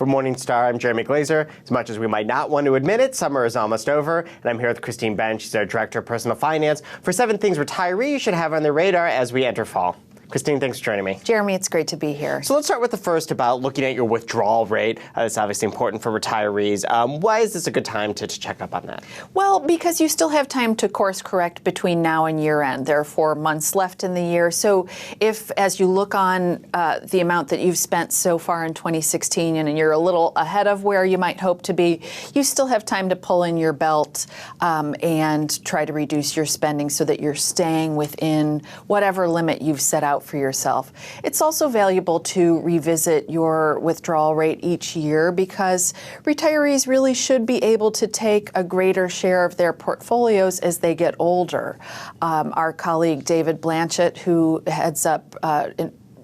For Morningstar, I'm Jeremy Glazer. As much as we might not want to admit it, summer is almost over, and I'm here with Christine Bench. She's our Director of Personal Finance for 7 things retirees should have on their radar as we enter fall. Christine, thanks for joining me. Jeremy, it's great to be here. So let's start with the first about looking at your withdrawal rate. That's obviously important for retirees. Why is this a good time to check up on that? Well, because you still have time to course correct between now and year end. There are 4 months left in the year. So if, as you look on the amount that you've spent so far in 2016 and you're a little ahead of where you might hope to be, you still have time to pull in your belt and try to reduce your spending so that you're staying within whatever limit you've set out for yourself. It's also valuable to revisit your withdrawal rate each year because retirees really should be able to take a greater share of their portfolios as they get older. Our colleague David Blanchett, who heads up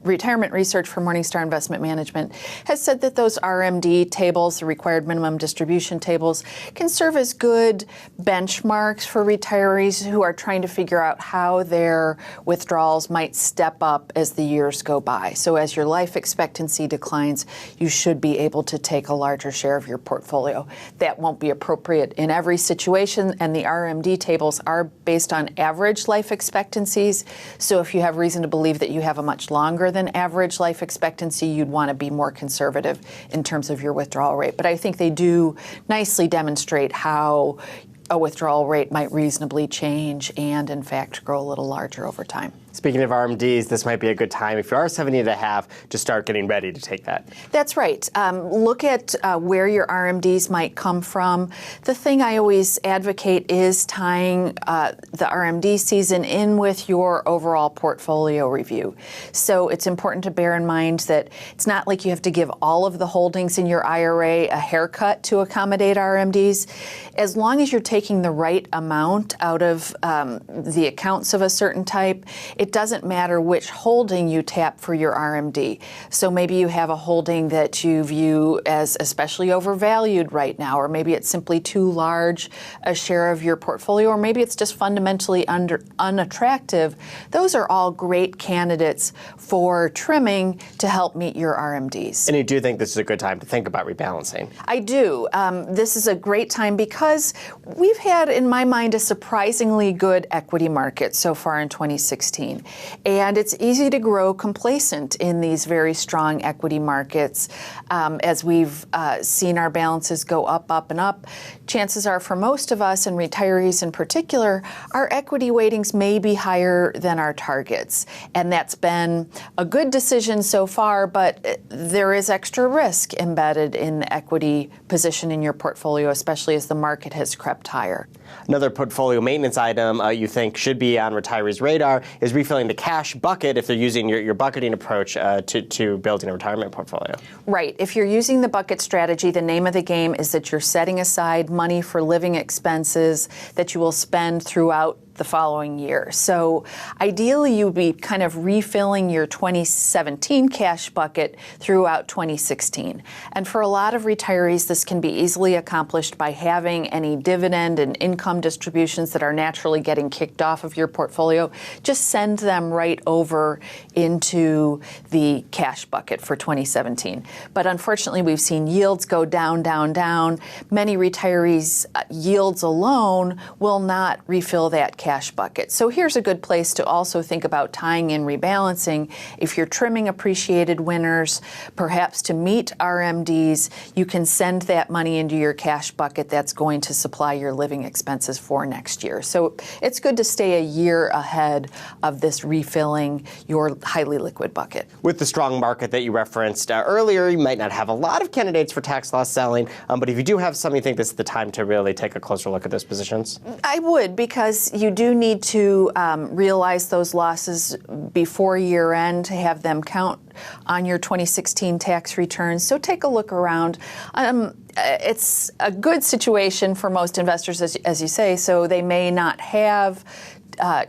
retirement research for Morningstar Investment Management, has said that those RMD tables, the required minimum distribution tables, can serve as good benchmarks for retirees who are trying to figure out how their withdrawals might step up as the years go by. So as your life expectancy declines, you should be able to take a larger share of your portfolio. That won't be appropriate in every situation, and the RMD tables are based on average life expectancies. So if you have reason to believe that you have a much longer than average life expectancy, you'd want to be more conservative in terms of your withdrawal rate. But I think they do nicely demonstrate how a withdrawal rate might reasonably change and, in fact, grow a little larger over time. Speaking of RMDs, this might be a good time, if you are 70 and a half, to start getting ready to take that. That's right. Look at where your RMDs might come from. The thing I always advocate is tying the RMD season in with your overall portfolio review. So it's important to bear in mind that it's not like you have to give all of the holdings in your IRA a haircut to accommodate RMDs. As long as you're taking the right amount out of the accounts of a certain type, it doesn't matter which holding you tap for your RMD. So maybe you have a holding that you view as especially overvalued right now, or maybe it's simply too large a share of your portfolio, or maybe it's just fundamentally unattractive. Those are all great candidates for trimming to help meet your RMDs. And you do think this is a good time to think about rebalancing? I do. This is a great time because we've had, in my mind, a surprisingly good equity market so far in 2016. And it's easy to grow complacent in these very strong equity markets. As we've seen our balances go up, up, and up, chances are for most of us, and retirees in particular, our equity weightings may be higher than our targets. And that's been a good decision so far, but there is extra risk embedded in the equity position in your portfolio, especially as the market has crept higher. Another portfolio maintenance item you think should be on retirees' radar is refilling the cash bucket if they're using your bucketing approach to building a retirement portfolio. Right. If you're using the bucket strategy, the name of the game is that you're setting aside money for living expenses that you will spend throughout the following year. So ideally, you'd be kind of refilling your 2017 cash bucket throughout 2016. And for a lot of retirees, this can be easily accomplished by having any dividend and income distributions that are naturally getting kicked off of your portfolio. Just send them right over into the cash bucket for 2017. But unfortunately, we've seen yields go down, down, down. Many retirees' yields alone will not refill that cash bucket. So here's a good place to also think about tying in rebalancing. If you're trimming appreciated winners, perhaps to meet RMDs, you can send that money into your cash bucket that's going to supply your living expenses for next year. So it's good to stay a year ahead of this refilling your highly liquid bucket. With the strong market that you referenced earlier, you might not have a lot of candidates for tax loss selling, but if you do have some, you think this is the time to really take a closer look at those positions? I would, because you do need to realize those losses before year end to have them count on your 2016 tax returns. So take a look around. It's a good situation for most investors, as you say, so they may not have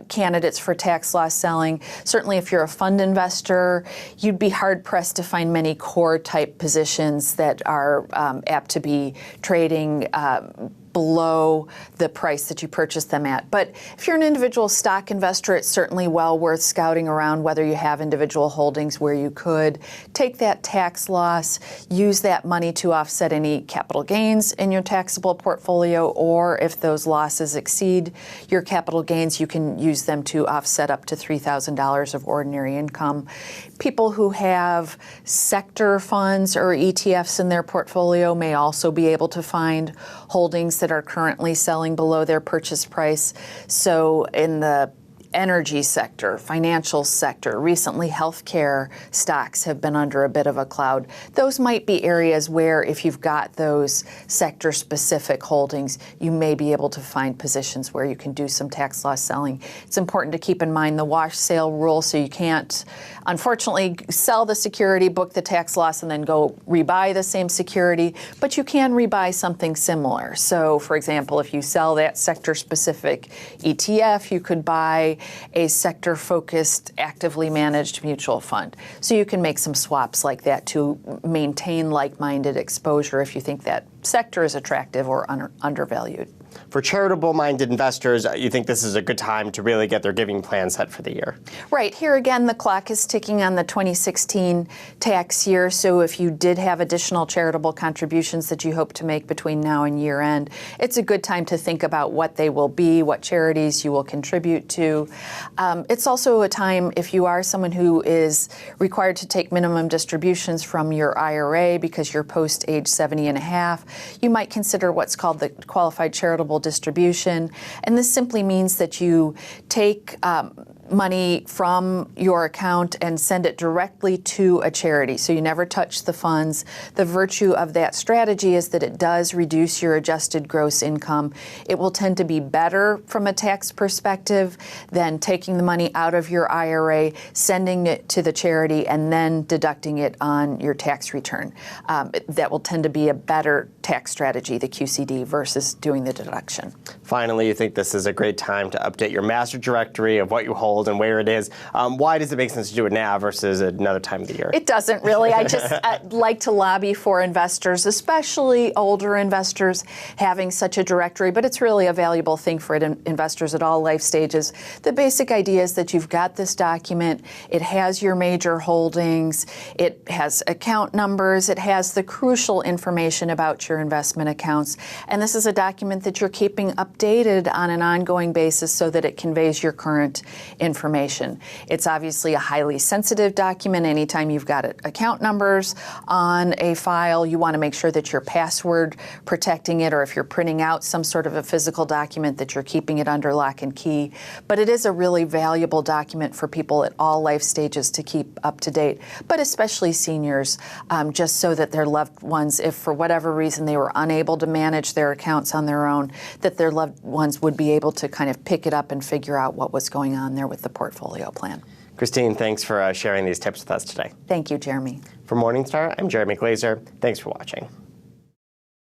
candidates for tax loss selling. Certainly if you're a fund investor, you'd be hard-pressed to find many core type positions that are apt to be trading below the price that you purchased them at. But if you're an individual stock investor, it's certainly well worth scouting around whether you have individual holdings where you could take that tax loss, use that money to offset any capital gains in your taxable portfolio, or if those losses exceed your capital gains, you can use them to offset up to $3,000 of ordinary income. People who have sector funds or ETFs in their portfolio may also be able to find holdings that are currently selling below their purchase price. So in the energy sector, financial sector, recently healthcare stocks have been under a bit of a cloud. Those might be areas where if you've got those sector-specific holdings, you may be able to find positions where you can do some tax loss selling. It's important to keep in mind the wash sale rule, so you can't, unfortunately, sell the security, book the tax loss, and then go rebuy the same security, but you can rebuy something similar. So, for example, if you sell that sector-specific ETF, you could buy a sector-focused, actively managed mutual fund. So you can make some swaps like that to maintain like-minded exposure if you think that sector is attractive or undervalued. For charitable-minded investors, you think this is a good time to really get their giving plan set for the year? Right. Here again, the clock is ticking on the 2016 tax year. So if you did have additional charitable contributions that you hope to make between now and year end, it's a good time to think about what they will be, what charities you will contribute to. It's also a time, if you are someone who is required to take minimum distributions from your IRA because you're post age 70 and a half, you might consider what's called the qualified charitable distribution. And this simply means that you take money from your account and send it directly to a charity. So you never touch the funds. The virtue of that strategy is that it does reduce your adjusted gross income. It will tend to be better from a tax perspective than taking the money out of your IRA, sending it to the charity, and then deducting it on your tax return. That will tend to be a better tax strategy, the QCD, versus doing the deduction. Finally, you think this is a great time to update your master directory of what you hold and where it is. Why does it make sense to do it now versus another time of the year? It doesn't really. I just like to lobby for investors, especially older investors, having such a directory, but it's really a valuable thing for investors at all life stages. The basic idea is that you've got this document, it has your major holdings, it has account numbers, it has the crucial information about your investment accounts, and this is a document that you're keeping updated on an ongoing basis so that it conveys your current information. It's obviously a highly sensitive document. Anytime you've got account numbers on a file, you want to make sure that you're password protecting it, or if you're printing out some sort of a physical document, that you're keeping it under lock and key. But it is a really valuable document for people at all life stages to keep up to date, but especially seniors, just so that their loved ones, if for whatever reason they were unable to manage their accounts on their own, that their loved ones would be able to kind of pick it up and figure out what was going on there with the portfolio plan. Christine, thanks for sharing these tips with us today. Thank you, Jeremy. For Morningstar, I'm Jeremy Glazer. Thanks for watching.